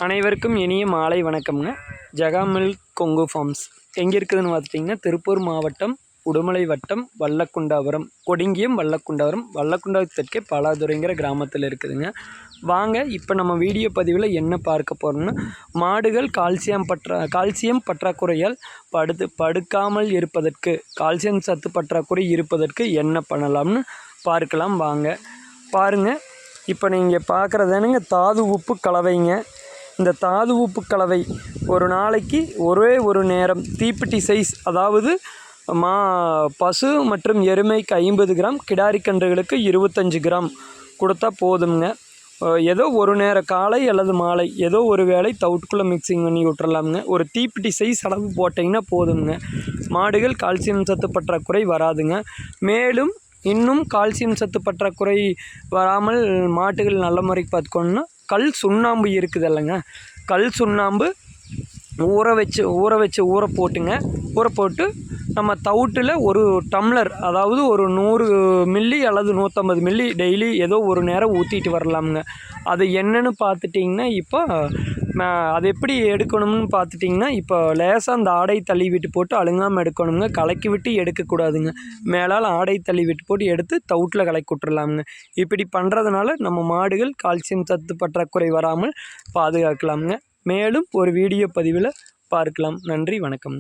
அனைவருக்கும் இனிய மாலை வணக்கம்ங்க. ஜெகா மில்க் கொங்கு ஃபார்ம்ஸ் எங்கே இருக்குதுன்னு பார்த்துட்டிங்கன்னா, திருப்பூர் மாவட்டம் உடுமலை வட்டம் வல்லக்குண்டாபுரம், கொடிங்கியம் வல்லக்குண்டாபுரம், வல்லக்குண்டாபுரத்திற்கே பலாதுரைங்கிற கிராமத்தில் இருக்குதுங்க. வாங்க இப்போ நம்ம வீடியோ பதிவில் என்ன பார்க்க போகிறோம்னா, மாடுகள் கால்சியம் பற்றாக்குறையால் படுக்காமல் இருப்பதற்கு, கால்சியம் சத்து பற்றாக்குறை இருப்பதற்கு என்ன பண்ணலாம்னு பார்க்கலாம். வாங்க பாருங்கள். இப்போ நீங்கள் பார்க்குறதானுங்க தாது உப்பு கலவைங்க. இந்த தாது உப்பு கலவை ஒரு நாளைக்கு ஒரே ஒரு நேரம் தீப்பெட்டி சைஸ், அதாவது பசு மற்றும் எருமைக்கு 50 கிராம், கிடாரி கன்றுகளுக்கு 25 கிராம் கொடுத்தா போதுங்க. ஏதோ ஒரு நேரம் காலை அல்லது மாலை ஏதோ ஒரு வேளை தவிட்டுக்குள்ளே மிக்சிங் பண்ணி விட்டுறலாமுங்க. ஒரு தீப்பெட்டி சைஸ் அளவு போட்டிங்கன்னா போதுங்க. மாடுகள் கால்சியம் சத்து பற்றாக்குறை வராதுங்க. மேலும் இன்னும் கால்சியம் சத்து பற்றாக்குறை வராமல் மாட்டுகள் நல்ல முறைக்கு பார்த்துக்கணுன்னா, கல் சுண்ணாம்பு இருக்குது இல்லைங்க, கல் சுண்ணாம்பு ஊற போட்டுங்க. ஊற போட்டு நம்ம தவிட்டில் ஒரு டம்ளர், அதாவது ஒரு 100 மில்லி அல்லது 150 மில்லி டெய்லி ஏதோ ஒரு நேரம் ஊற்றிட்டு வரலாமுங்க. அது என்னென்னு பார்த்துட்டிங்கன்னா, இப்போ அது எப்படி எடுக்கணும்னு பார்த்துட்டிங்கன்னா, இப்போ லேசாக அந்த ஆடை தள்ளி விட்டு போட்டு அழுங்காமல் எடுக்கணுங்க. கலக்கி விட்டு எடுக்கக்கூடாதுங்க. மேலால் ஆடை தள்ளி விட்டு போட்டு எடுத்து தவிட்டில் கலக்கி விட்டுறலாமுங்க. இப்படி பண்ணுறதுனால நம்ம மாடுகள் கால்சியம் சத்து பற்றாக்குறை வராமல் பாதுகாக்கலாமுங்க. மேலும் ஒரு வீடியோ பதிவில் பார்க்கலாம். நன்றி, வணக்கம்.